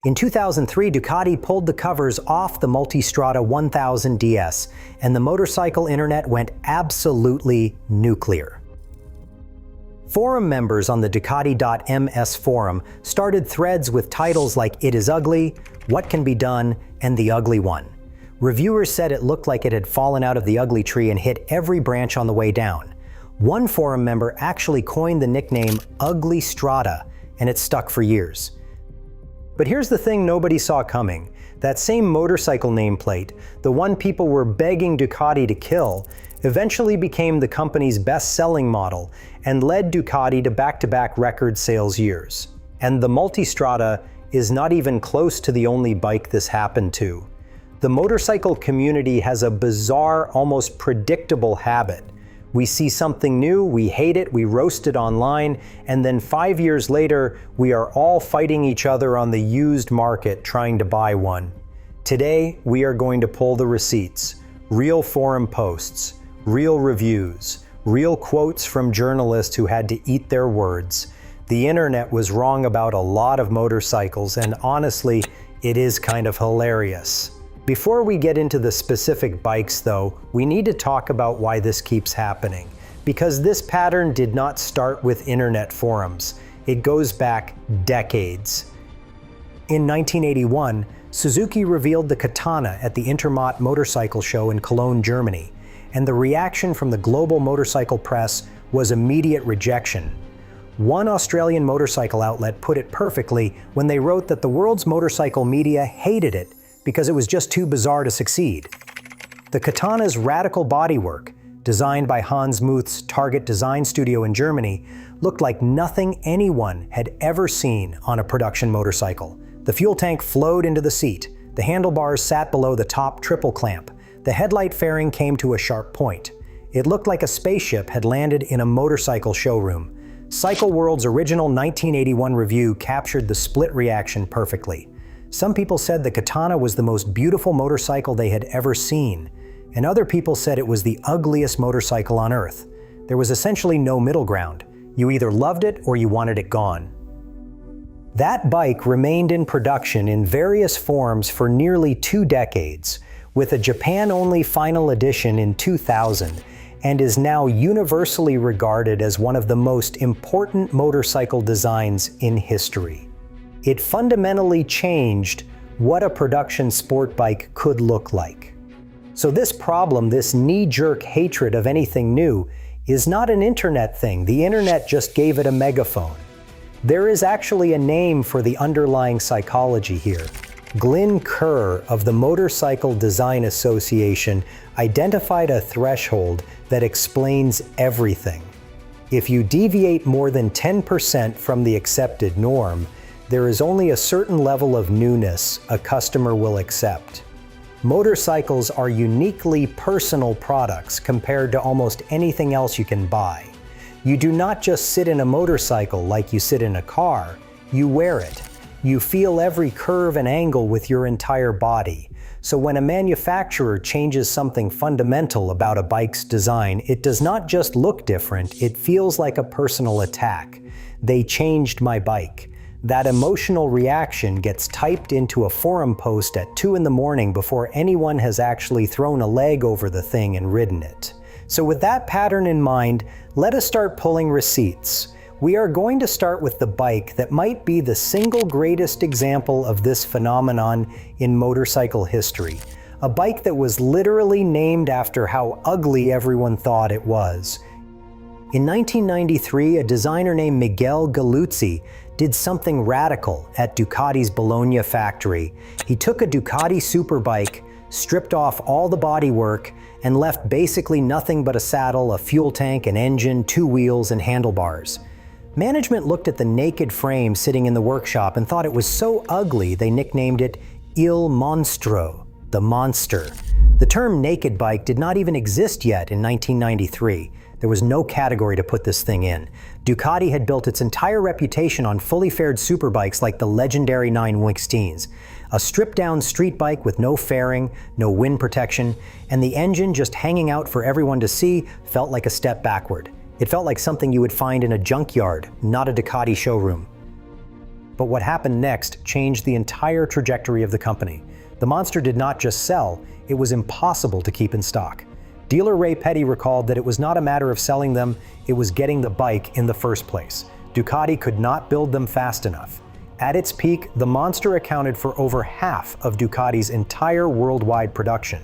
In 2003, Ducati pulled the covers off the Multistrada 1000 DS, and the motorcycle internet went absolutely nuclear. Forum members on the Ducati.ms forum started threads with titles like "It is ugly," "What can be done," and "The Ugly One." Reviewers said it looked like it had fallen out of the ugly tree and hit every branch on the way down. One forum member actually coined the nickname Uglystrada, and it stuck for years. But here's the thing nobody saw coming. That same motorcycle nameplate, the one people were begging Ducati to kill, eventually became the company's best-selling model and led Ducati to back-to-back record sales years. And the Multistrada is not even close to the only bike this happened to. The motorcycle community has a bizarre, almost predictable habit. We see something new, we hate it, we roast it online, and then 5 years later, we are all fighting each other on the used market trying to buy one. Today, we are going to pull the receipts. Real forum posts, real reviews, real quotes from journalists who had to eat their words. The internet was wrong about a lot of motorcycles, and honestly, it is kind of hilarious. Before we get into the specific bikes though, we need to talk about why this keeps happening. Because this pattern did not start with internet forums. It goes back decades. In 1981, Suzuki revealed the Katana at the Intermot motorcycle show in Cologne, Germany, and the reaction from the global motorcycle press was immediate rejection. One Australian motorcycle outlet put it perfectly when they wrote that the world's motorcycle media hated it because it was just too bizarre to succeed. The Katana's radical bodywork, designed by Hans Muth's Target Design Studio in Germany, looked like nothing anyone had ever seen on a production motorcycle. The fuel tank flowed into the seat, the handlebars sat below the top triple clamp, the headlight fairing came to a sharp point. It looked like a spaceship had landed in a motorcycle showroom. Cycle World's original 1981 review captured the split reaction perfectly. Some people said the Katana was the most beautiful motorcycle they had ever seen, and other people said it was the ugliest motorcycle on earth. There was essentially no middle ground. You either loved it or you wanted it gone. That bike remained in production in various forms for nearly 2 decades, with a Japan-only final edition in 2000, and is now universally regarded as one of the most important motorcycle designs in history. It fundamentally changed what a production sport bike could look like. So this problem, this knee-jerk hatred of anything new, is not an internet thing. The internet just gave it a megaphone. There is actually a name for the underlying psychology here. Glyn Kerr of the Motorcycle Design Association identified a threshold that explains everything. If you deviate more than 10% from the accepted norm, there is only a certain level of newness a customer will accept. Motorcycles are uniquely personal products compared to almost anything else you can buy. You do not just sit in a motorcycle like you sit in a car, you wear it. You feel every curve and angle with your entire body. So when a manufacturer changes something fundamental about a bike's design, it does not just look different, it feels like a personal attack. They changed my bike. That emotional reaction gets typed into a forum post at 2 in the morning before anyone has actually thrown a leg over the thing and ridden it. So with that pattern in mind, let us start pulling receipts. We are going to start with the bike that might be the single greatest example of this phenomenon in motorcycle history. A bike that was literally named after how ugly everyone thought it was. In 1993, a designer named Miguel Galuzzi did something radical at Ducati's Bologna factory. He took a Ducati superbike, stripped off all the bodywork, and left basically nothing but a saddle, a fuel tank, an engine, 2 wheels, and handlebars. Management looked at the naked frame sitting in the workshop and thought it was so ugly they nicknamed it Il Monstro, the monster. The term naked bike did not even exist yet in 1993. There was no category to put this thing in. Ducati had built its entire reputation on fully fared superbikes like the legendary 916s. A stripped-down street bike with no fairing, no wind protection, and the engine just hanging out for everyone to see felt like a step backward. It felt like something you would find in a junkyard, not a Ducati showroom. But what happened next changed the entire trajectory of the company. The monster did not just sell, it was impossible to keep in stock. Dealer Ray Petty recalled that it was not a matter of selling them, it was getting the bike in the first place. Ducati could not build them fast enough. At its peak, the monster accounted for over half of Ducati's entire worldwide production.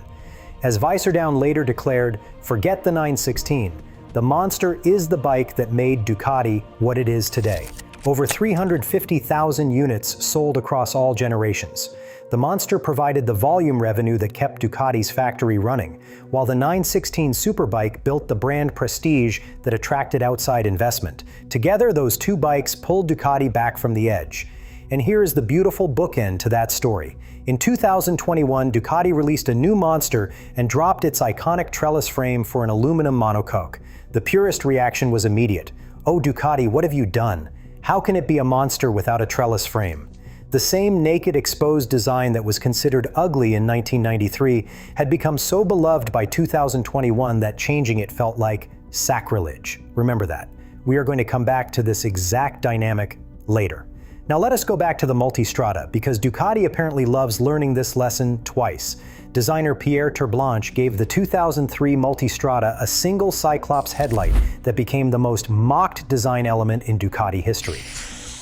As Uglystrada later declared, "Forget the 916. The monster is the bike that made Ducati what it is today." Over 350,000 units sold across all generations. The monster provided the volume revenue that kept Ducati's factory running, while the 916 Superbike built the brand prestige that attracted outside investment. Together, those two bikes pulled Ducati back from the edge. And here is the beautiful bookend to that story. In 2021, Ducati released a new monster and dropped its iconic trellis frame for an aluminum monocoque. The purest reaction was immediate. "Oh Ducati, what have you done? How can it be a monster without a trellis frame?" The same naked, exposed design that was considered ugly in 1993 had become so beloved by 2021 that changing it felt like sacrilege. Remember that. We are going to come back to this exact dynamic later. Now let us go back to the Multistrada, because Ducati apparently loves learning this lesson twice. Designer Pierre Terblanche gave the 2003 Multistrada a single Cyclops headlight that became the most mocked design element in Ducati history.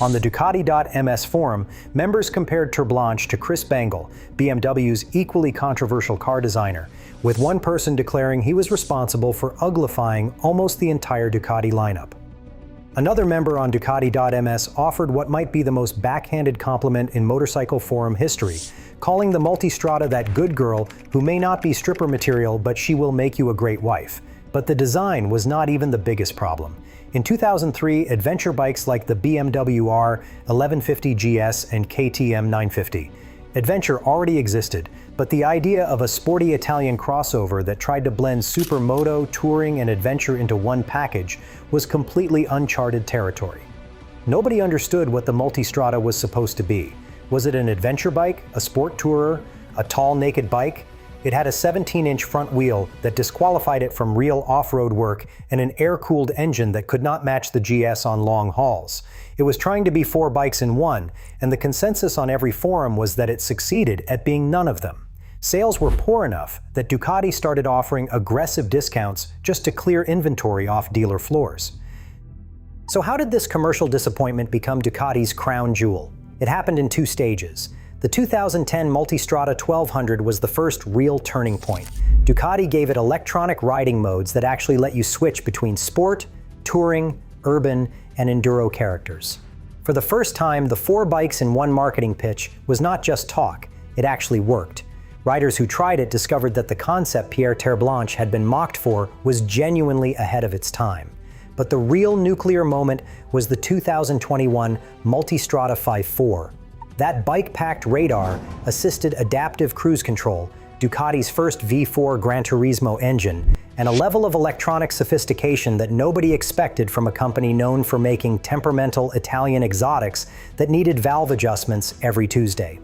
On the Ducati.ms forum, members compared Terblanche to Chris Bangle, BMW's equally controversial car designer, with one person declaring he was responsible for uglifying almost the entire Ducati lineup. Another member on Ducati.ms offered what might be the most backhanded compliment in motorcycle forum history, calling the Multistrada that good girl who may not be stripper material, but she will make you a great wife. But the design was not even the biggest problem. In 2003, adventure bikes like the BMW R1150 GS and KTM 950. Adventure already existed, but the idea of a sporty Italian crossover that tried to blend supermoto, touring, and adventure into one package was completely uncharted territory. Nobody understood what the Multistrada was supposed to be. Was it an adventure bike, a sport tourer, a tall naked bike? It had a 17-inch front wheel that disqualified it from real off-road work and an air-cooled engine that could not match the GS on long hauls. It was trying to be four bikes in one, and the consensus on every forum was that it succeeded at being none of them. Sales were poor enough that Ducati started offering aggressive discounts just to clear inventory off dealer floors. So how did this commercial disappointment become Ducati's crown jewel? It happened in two stages. The 2010 Multistrada 1200 was the first real turning point. Ducati gave it electronic riding modes that actually let you switch between sport, touring, urban, and enduro characters. For the first time, the four bikes in one marketing pitch was not just talk, it actually worked. Riders who tried it discovered that the concept Pierre Terblanche had been mocked for was genuinely ahead of its time. But the real nuclear moment was the 2021 Multistrada 5.4. That bike-packed radar, assisted adaptive cruise control, Ducati's first V4 Gran Turismo engine, and a level of electronic sophistication that nobody expected from a company known for making temperamental Italian exotics that needed valve adjustments every Tuesday.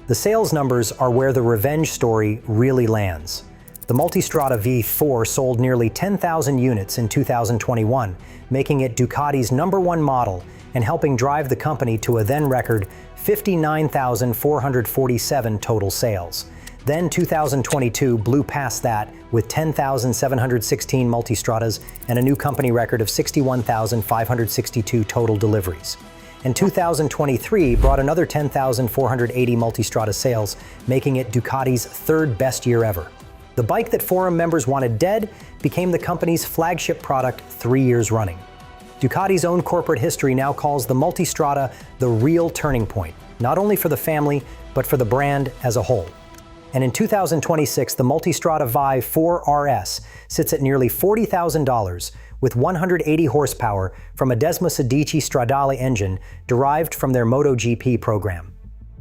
The sales numbers are where the revenge story really lands. The Multistrada V4 sold nearly 10,000 units in 2021, making it Ducati's #1 model and helping drive the company to a then-record 59,447 total sales. Then 2022 blew past that with 10,716 Multistradas and a new company record of 61,562 total deliveries. And 2023 brought another 10,480 Multistrada sales, making it Ducati's third best year ever. The bike that forum members wanted dead became the company's flagship product 3 years running. Ducati's own corporate history now calls the Multistrada the real turning point, not only for the family, but for the brand as a whole. And in 2026, the Multistrada Vive 4 RS sits at nearly $40,000 with 180 horsepower from a Desmosedici Stradale engine derived from their MotoGP program.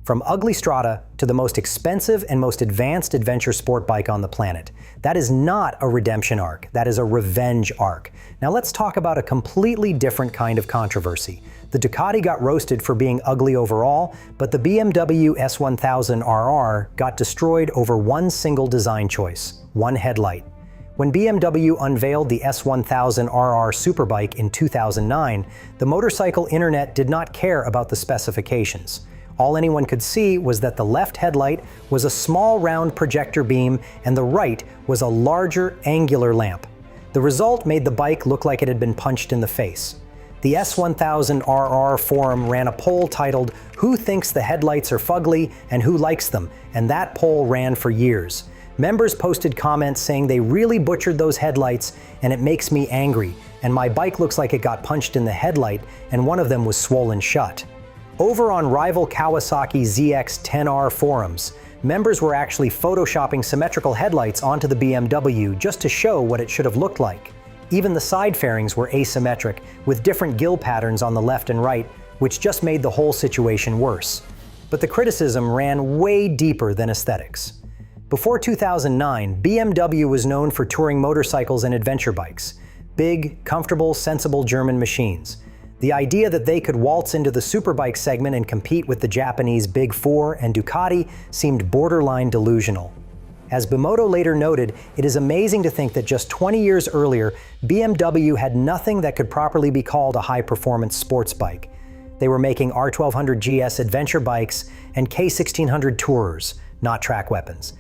From Uglystrada to the most expensive and most advanced adventure sport bike on the planet. That is not a redemption arc, that is a revenge arc. Now let's talk about a completely different kind of controversy. The Ducati got roasted for being ugly overall, but the BMW S1000RR got destroyed over one single design choice, one headlight. When BMW unveiled the S1000RR Superbike in 2009, the motorcycle internet did not care about the specifications. All anyone could see was that the left headlight was a small round projector beam and the right was a larger angular lamp. The result made the bike look like it had been punched in the face. The S1000RR forum ran a poll titled, "Who thinks the headlights are fugly and who likes them?" and that poll ran for years. Members posted comments saying they really butchered those headlights and it makes me angry, and my bike looks like it got punched in the headlight and one of them was swollen shut. Over on rival Kawasaki ZX-10R forums, members were actually photoshopping symmetrical headlights onto the BMW just to show what it should have looked like. Even the side fairings were asymmetric, with different gill patterns on the left and right, which just made the whole situation worse. But the criticism ran way deeper than aesthetics. Before 2009, BMW was known for touring motorcycles and adventure bikes. Big, comfortable, sensible German machines. The idea that they could waltz into the superbike segment and compete with the Japanese Big Four and Ducati seemed borderline delusional. As Bimoto later noted, it is amazing to think that just 20 years earlier, BMW had nothing that could properly be called a high-performance sports bike. They were making R1200 GS adventure bikes and K1600 tourers, not track weapons.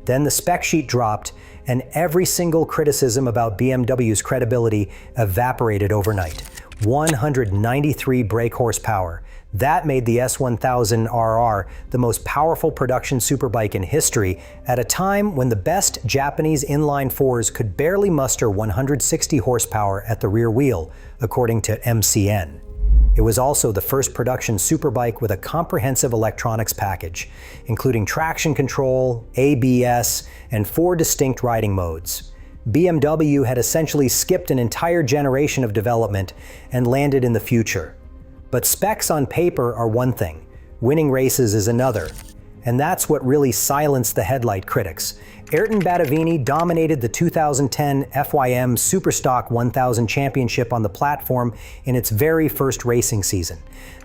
Then the spec sheet dropped, and every single criticism about BMW's credibility evaporated overnight. 193 brake horsepower. That made the S1000RR the most powerful production superbike in history at a time when the best Japanese inline fours could barely muster 160 horsepower at the rear wheel, according to MCN. It was also the first production superbike with a comprehensive electronics package, including traction control, ABS, and 4 distinct riding modes. BMW had essentially skipped an entire generation of development and landed in the future. But specs on paper are one thing, winning races is another. And that's what really silenced the headlight critics. Ayrton Battavini dominated the 2010 FYM Superstock 1000 Championship on the platform in its very first racing season.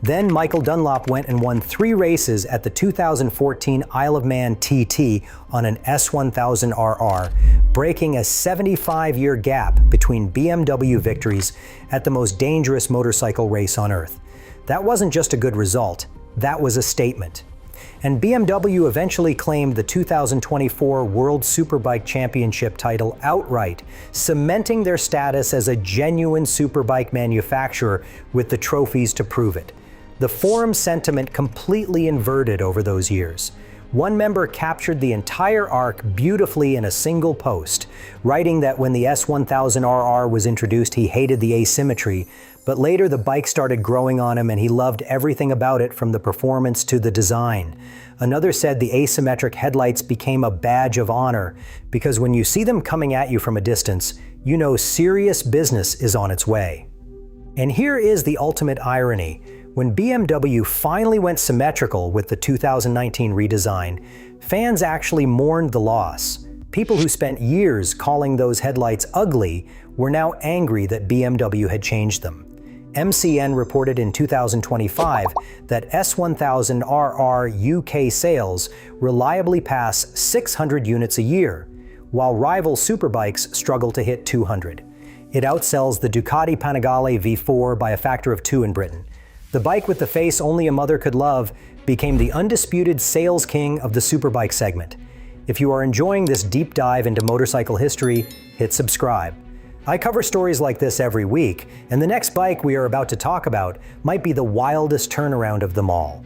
Then Michael Dunlop went and won 3 races at the 2014 Isle of Man TT on an S1000RR, breaking a 75-year gap between BMW victories at the most dangerous motorcycle race on Earth. That wasn't just a good result, that was a statement. And BMW eventually claimed the 2024 World Superbike Championship title outright, cementing their status as a genuine superbike manufacturer with the trophies to prove it. The forum sentiment completely inverted over those years. One member captured the entire arc beautifully in a single post, writing that when the S1000RR was introduced, he hated the asymmetry, but later the bike started growing on him and he loved everything about it from the performance to the design. Another said the asymmetric headlights became a badge of honor because when you see them coming at you from a distance, you know serious business is on its way. And here is the ultimate irony. When BMW finally went symmetrical with the 2019 redesign, fans actually mourned the loss. People who spent years calling those headlights ugly were now angry that BMW had changed them. MCN reported in 2025 that S1000RR UK sales reliably pass 600 units a year, while rival superbikes struggle to hit 200. It outsells the Ducati Panigale V4 by a factor of 2 in Britain. The bike with the face only a mother could love became the undisputed sales king of the superbike segment. If you are enjoying this deep dive into motorcycle history, hit subscribe. I cover stories like this every week, and the next bike we are about to talk about might be the wildest turnaround of them all.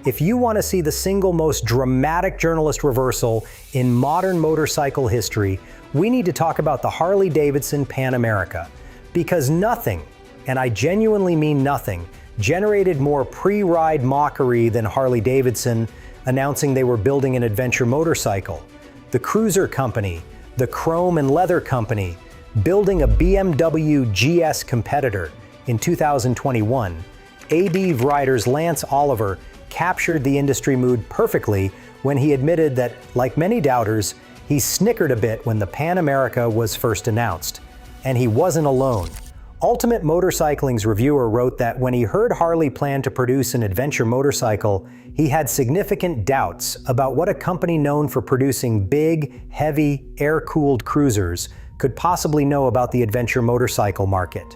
If you want to see the single most dramatic journalist reversal in modern motorcycle history, we need to talk about the Harley Pan America. Because nothing, and I genuinely mean nothing, generated more pre-ride mockery than Harley Davidson announcing they were building an adventure motorcycle. The Cruiser Company, the Chrome and Leather Company, building a BMW GS competitor. In 2021, ADVrider's Lance Oliver captured the industry mood perfectly when he admitted that, like many doubters, he snickered a bit when the Pan America was first announced. And he wasn't alone. Ultimate Motorcycling's reviewer wrote that when he heard Harley plan to produce an adventure motorcycle, he had significant doubts about what a company known for producing big, heavy, air-cooled cruisers could possibly know about the adventure motorcycle market.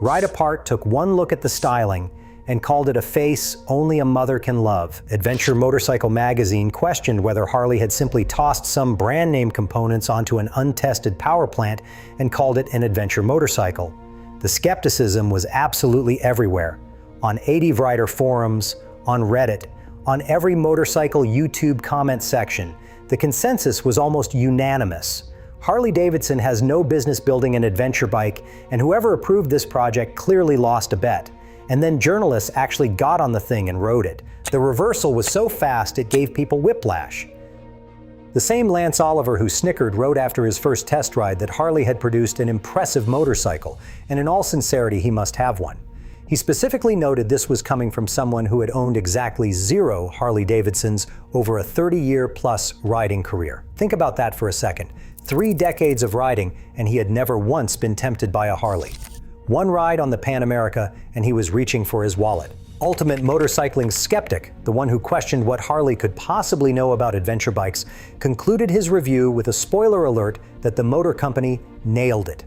Ride Apart took one look at the styling and called it a face only a mother can love. Adventure Motorcycle magazine questioned whether Harley had simply tossed some brand name components onto an untested power plant and called it an adventure motorcycle. The skepticism was absolutely everywhere. On ADVrider forums, on Reddit, on every motorcycle YouTube comment section, the consensus was almost unanimous. Harley-Davidson has no business building an adventure bike, and whoever approved this project clearly lost a bet. And then journalists actually got on the thing and rode it. The reversal was so fast it gave people whiplash. The same Lance Oliver who snickered wrote after his first test ride that Harley had produced an impressive motorcycle, and in all sincerity he must have one. He specifically noted this was coming from someone who had owned exactly 0 Harley-Davidsons over a 30-year-plus riding career. Think about that for a second. 3 decades of riding, and he had never once been tempted by a Harley. One ride on the Pan America, and he was reaching for his wallet. Ultimate Motorcycling skeptic, the one who questioned what Harley could possibly know about adventure bikes, concluded his review with a spoiler alert that the motor company nailed it.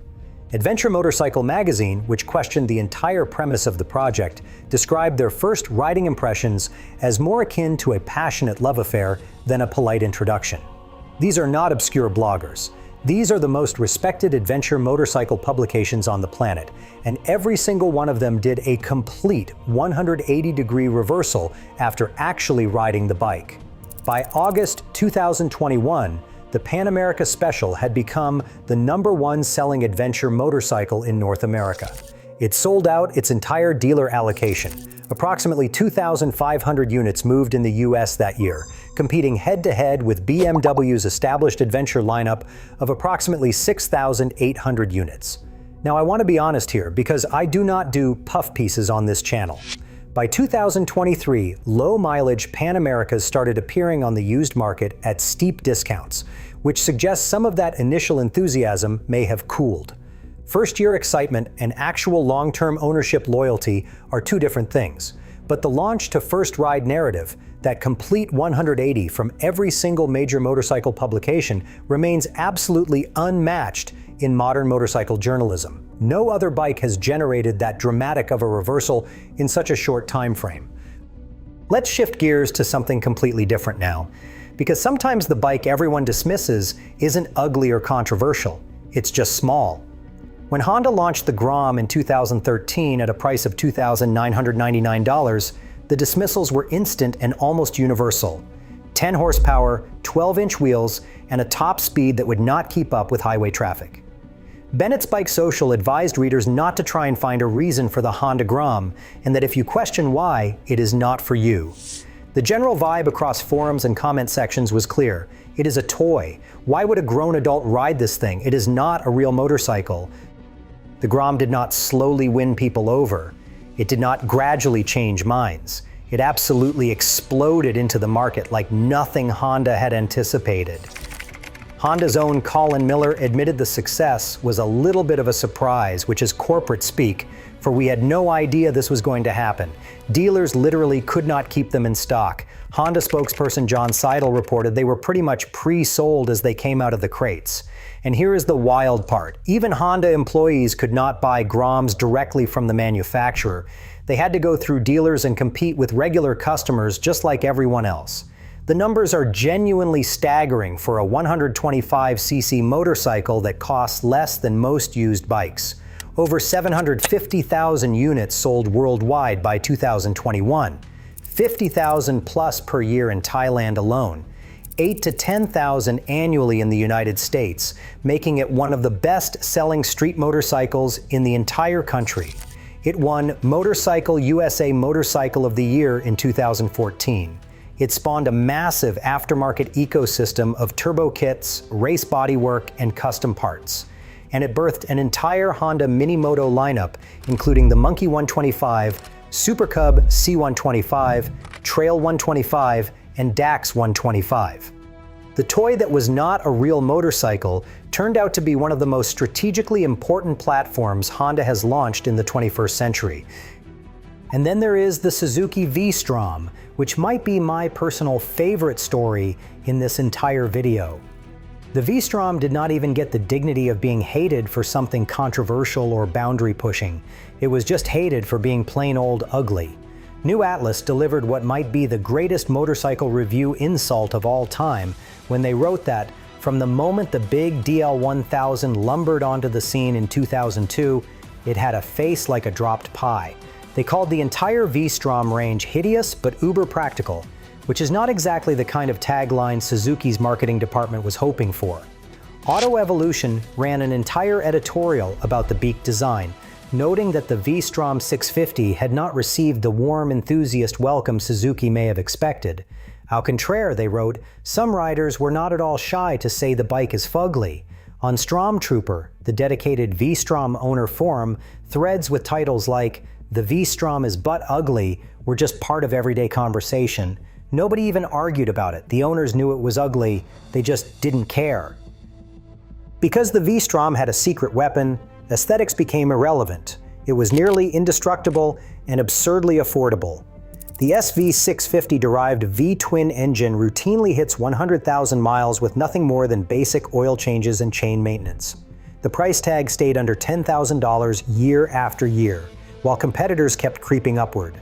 Adventure Motorcycle magazine, which questioned the entire premise of the project, described their first riding impressions as more akin to a passionate love affair than a polite introduction. These are not obscure bloggers. These are the most respected adventure motorcycle publications on the planet, and every single one of them did a complete 180-degree reversal after actually riding the bike. By August 2021, the Pan America Special had become the #1 selling adventure motorcycle in North America. It sold out its entire dealer allocation. Approximately 2,500 units moved in the US that year, competing head-to-head with BMW's established adventure lineup of approximately 6,800 units. Now I want to be honest here, because I do not do puff pieces on this channel. By 2023, low-mileage Pan Americas started appearing on the used market at steep discounts, which suggests some of that initial enthusiasm may have cooled. First-year excitement and actual long-term ownership loyalty are two different things, but the launch to first ride narrative, that complete 180 from every single major motorcycle publication, remains absolutely unmatched in modern motorcycle journalism. No other bike has generated that dramatic of a reversal in such a short time frame. Let's shift gears to something completely different now, because sometimes the bike everyone dismisses isn't ugly or controversial, it's just small. When Honda launched the Grom in 2013 at a price of $2,999, the dismissals were instant and almost universal. 10 horsepower, 12-inch wheels, and a top speed that would not keep up with highway traffic. Bennett's Bike Social advised readers not to try and find a reason for the Honda Grom, and that if you question why, it is not for you. The general vibe across forums and comment sections was clear. It is a toy. Why would a grown adult ride this thing? It is not a real motorcycle. The Grom did not slowly win people over. It did not gradually change minds. It absolutely exploded into the market like nothing Honda had anticipated. Honda's own Colin Miller admitted the success was a little bit of a surprise, which is corporate speak, for we had no idea this was going to happen. Dealers literally could not keep them in stock. Honda spokesperson John Seidel reported they were pretty much pre-sold as they came out of the crates. And here is the wild part. Even Honda employees could not buy Groms directly from the manufacturer. They had to go through dealers and compete with regular customers just like everyone else. The numbers are genuinely staggering for a 125cc motorcycle that costs less than most used bikes. Over 750,000 units sold worldwide by 2021, 50,000 plus per year in Thailand alone, 8,000 to 10,000 annually in the United States, making it one of the best-selling street motorcycles in the entire country. It won Motorcycle USA Motorcycle of the Year in 2014. It spawned a massive aftermarket ecosystem of turbo kits, race bodywork, and custom parts. And it birthed an entire Honda Minimoto lineup, including the Monkey 125, Super Cub C125, Trail 125, and Dax 125. The toy that was not a real motorcycle turned out to be one of the most strategically important platforms Honda has launched in the 21st century. And then there is the Suzuki V-Strom, which might be my personal favorite story in this entire video. The V-Strom did not even get the dignity of being hated for something controversial or boundary pushing. It was just hated for being plain old ugly. New Atlas delivered what might be the greatest motorcycle review insult of all time when they wrote that from the moment the big DL1000 lumbered onto the scene in 2002, it had a face like a dropped pie. They called the entire V-Strom range hideous but uber practical, which is not exactly the kind of tagline Suzuki's marketing department was hoping for. Auto Evolution ran an entire editorial about the beak design, noting that the V-Strom 650 had not received the warm enthusiast welcome Suzuki may have expected. Au contraire, they wrote, some riders were not at all shy to say the bike is fugly. On StromTrooper, the dedicated V-Strom owner forum, threads with titles like, "The V-Strom is butt ugly," were just part of everyday conversation. Nobody even argued about it. The owners knew it was ugly, they just didn't care. Because the V-Strom had a secret weapon, aesthetics became irrelevant. It was nearly indestructible and absurdly affordable. The SV650-derived V-twin engine routinely hits 100,000 miles with nothing more than basic oil changes and chain maintenance. The price tag stayed under $10,000 year after year, while competitors kept creeping upward.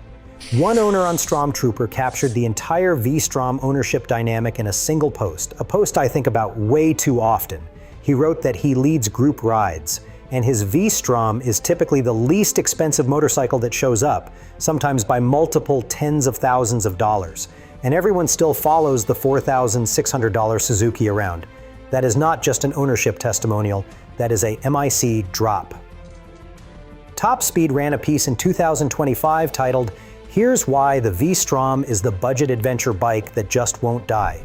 One owner on StromTrooper captured the entire V-Strom ownership dynamic in a single post, a post I think about way too often. He wrote that he leads group rides, and his V-Strom is typically the least expensive motorcycle that shows up, sometimes by multiple tens of thousands of dollars. And everyone still follows the $4,600 Suzuki around. That is not just an ownership testimonial, that is a MIC drop. Top Speed ran a piece in 2025 titled, "Here's Why the V-Strom is the Budget Adventure Bike That Just Won't Die."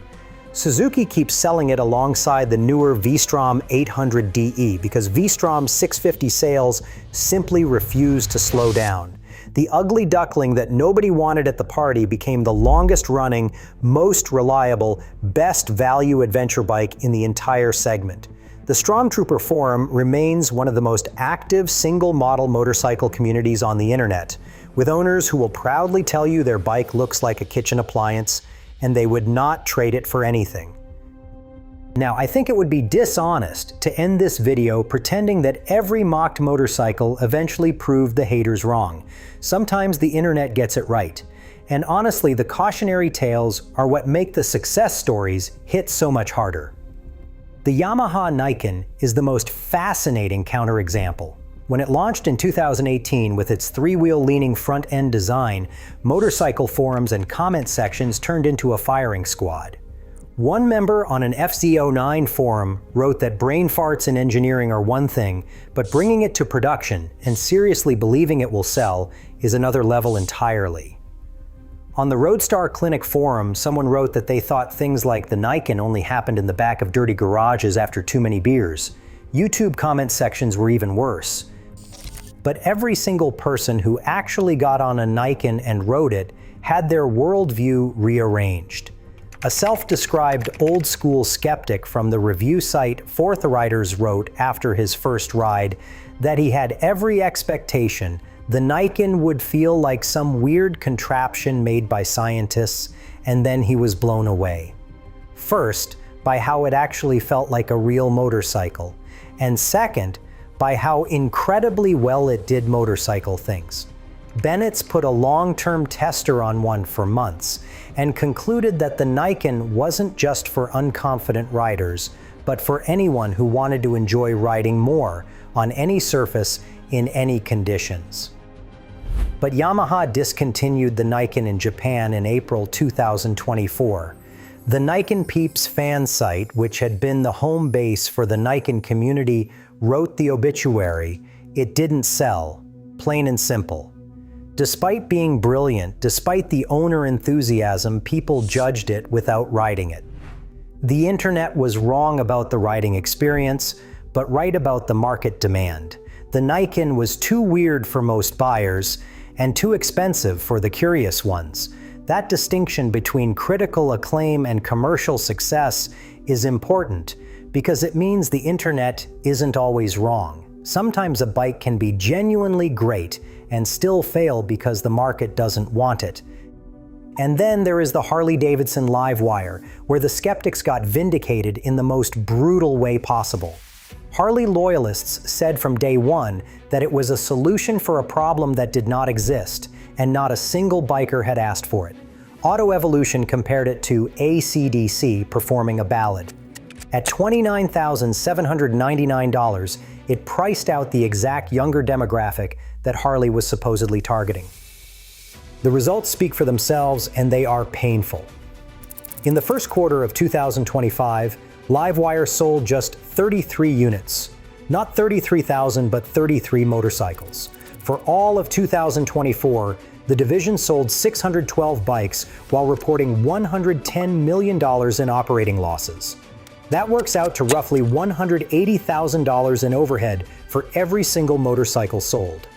Suzuki keeps selling it alongside the newer V-Strom 800DE because V-Strom 650 sales simply refuse to slow down. The ugly duckling that nobody wanted at the party became the longest-running, most reliable, best value adventure bike in the entire segment. The StromTrooper forum remains one of the most active single-model motorcycle communities on the internet, with owners who will proudly tell you their bike looks like a kitchen appliance, and they would not trade it for anything. Now, I think it would be dishonest to end this video pretending that every mocked motorcycle eventually proved the haters wrong. Sometimes the internet gets it right. And honestly, the cautionary tales are what make the success stories hit so much harder. The Yamaha Niken is the most fascinating counterexample. When it launched in 2018 with its three-wheel leaning front-end design, motorcycle forums and comment sections turned into a firing squad. One member on an FZ09 forum wrote that brain farts in engineering are one thing, but bringing it to production and seriously believing it will sell is another level entirely. On the Roadstar Clinic forum, someone wrote that they thought things like the Niken only happened in the back of dirty garages after too many beers. YouTube comment sections were even worse. But every single person who actually got on a Niken and rode it had their worldview rearranged. A self-described old-school skeptic from the review site ADVrider wrote after his first ride that he had every expectation the Niken would feel like some weird contraption made by scientists, and then he was blown away. First, by how it actually felt like a real motorcycle, and second, by how incredibly well it did motorcycle things. Bennett's put a long-term tester on one for months and concluded that the Niken wasn't just for unconfident riders, but for anyone who wanted to enjoy riding more on any surface in any conditions. But Yamaha discontinued the Niken in Japan in April 2024. The Niken Peeps fan site, which had been the home base for the Niken community, wrote the obituary, "It didn't sell, plain and simple." Despite being brilliant, despite the owner enthusiasm, people judged it without riding it. The internet was wrong about the riding experience, but right about the market demand. The Niken was too weird for most buyers, and too expensive for the curious ones. That distinction between critical acclaim and commercial success is important because it means the internet isn't always wrong. Sometimes a bike can be genuinely great and still fail because the market doesn't want it. And then there is the Harley-Davidson LiveWire, where the skeptics got vindicated in the most brutal way possible. Harley loyalists said from day one that it was a solution for a problem that did not exist, and not a single biker had asked for it. Auto Evolution compared it to AC/DC performing a ballad. At $29,799, it priced out the exact younger demographic that Harley was supposedly targeting. The results speak for themselves, and they are painful. In the first quarter of 2025, LiveWire sold just 33 units. Not 33,000, but 33 motorcycles. For all of 2024, the division sold 612 bikes while reporting $110 million in operating losses. That works out to roughly $180,000 in overhead for every single motorcycle sold.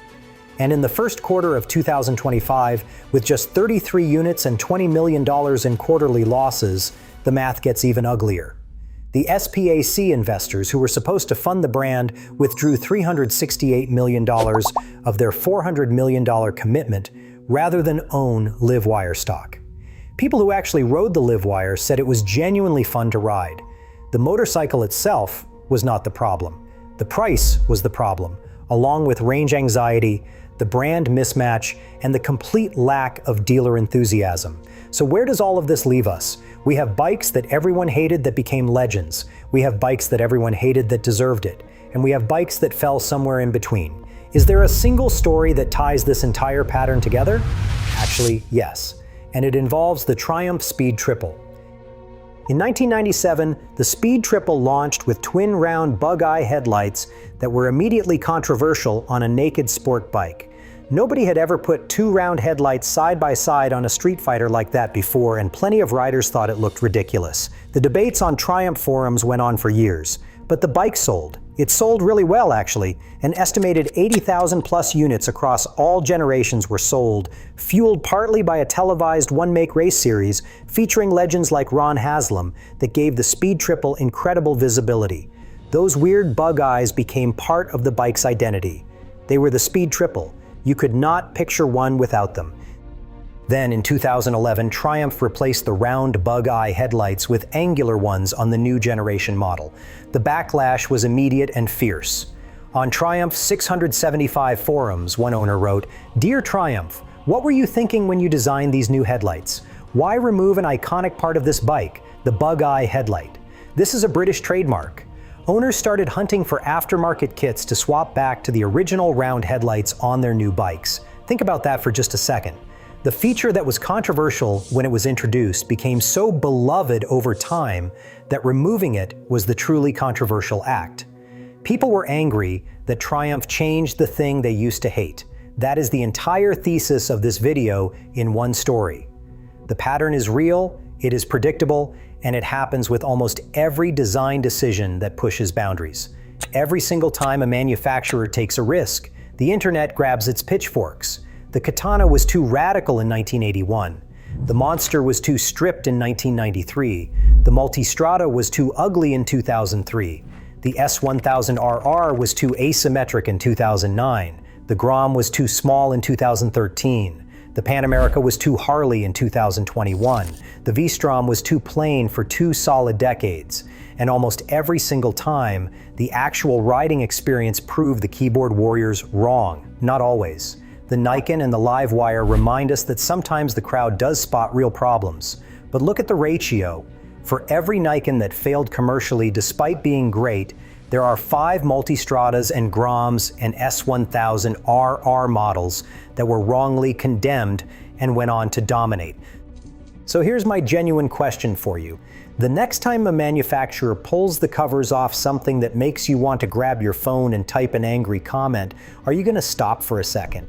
And in the first quarter of 2025, with just 33 units and $20 million in quarterly losses, the math gets even uglier. The SPAC investors who were supposed to fund the brand withdrew $368 million of their $400 million commitment rather than own LiveWire stock. People who actually rode the LiveWire said it was genuinely fun to ride. The motorcycle itself was not the problem. The price was the problem, along with range anxiety, the brand mismatch, and the complete lack of dealer enthusiasm. So where does all of this leave us? We have bikes that everyone hated that became legends. We have bikes that everyone hated that deserved it. And we have bikes that fell somewhere in between. Is there a single story that ties this entire pattern together? Actually, yes. And it involves the Triumph Speed Triple. In 1997, the Speed Triple launched with twin round bug-eye headlights that were immediately controversial on a naked sport bike. Nobody had ever put two round headlights side by side on a street fighter like that before, and plenty of riders thought it looked ridiculous. The debates on Triumph forums went on for years, but the bike sold. It sold really well, actually. An estimated 80,000 plus units across all generations were sold, fueled partly by a televised one-make race series featuring legends like Ron Haslam that gave the Speed Triple incredible visibility. Those weird bug eyes became part of the bike's identity. They were the Speed Triple. You could not picture one without them. Then in 2011, Triumph replaced the round bug-eye headlights with angular ones on the new generation model. The backlash was immediate and fierce. On Triumph's 675 forums, one owner wrote, "Dear Triumph, what were you thinking when you designed these new headlights? Why remove an iconic part of this bike, the bug-eye headlight? This is a British trademark." Owners started hunting for aftermarket kits to swap back to the original round headlights on their new bikes. Think about that for just a second. The feature that was controversial when it was introduced became so beloved over time that removing it was the truly controversial act. People were angry that Triumph changed the thing they used to hate. That is the entire thesis of this video in one story. The pattern is real, it is predictable, and it happens with almost every design decision that pushes boundaries. Every single time a manufacturer takes a risk, the internet grabs its pitchforks. The Katana was too radical in 1981. The Monster was too stripped in 1993. The Multistrada was too ugly in 2003. The S1000RR was too asymmetric in 2009. The Grom was too small in 2013. The Pan America was too Harley in 2021. The V-Strom was too plain for 2 solid decades. And almost every single time, the actual riding experience proved the keyboard warriors wrong. Not always. The Niken and the LiveWire remind us that sometimes the crowd does spot real problems. But look at the ratio. For every Niken that failed commercially despite being great, there are 5 Multistradas and Groms and S1000RR models that were wrongly condemned and went on to dominate. So here's my genuine question for you. The next time a manufacturer pulls the covers off something that makes you want to grab your phone and type an angry comment, are you going to stop for a second?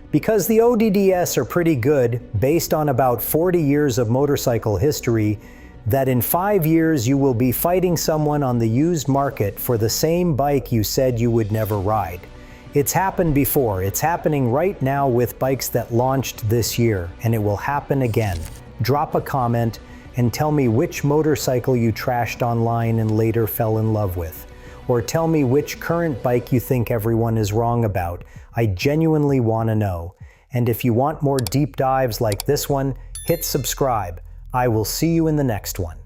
Because the ODDS are pretty good, based on about 40 years of motorcycle history, that in 5 years you will be fighting someone on the used market for the same bike you said you would never ride. It's happened before, it's happening right now with bikes that launched this year, and it will happen again. Drop a comment and tell me which motorcycle you trashed online and later fell in love with. Or tell me which current bike you think everyone is wrong about. I genuinely want to know. And if you want more deep dives like this one, hit subscribe. I will see you in the next one.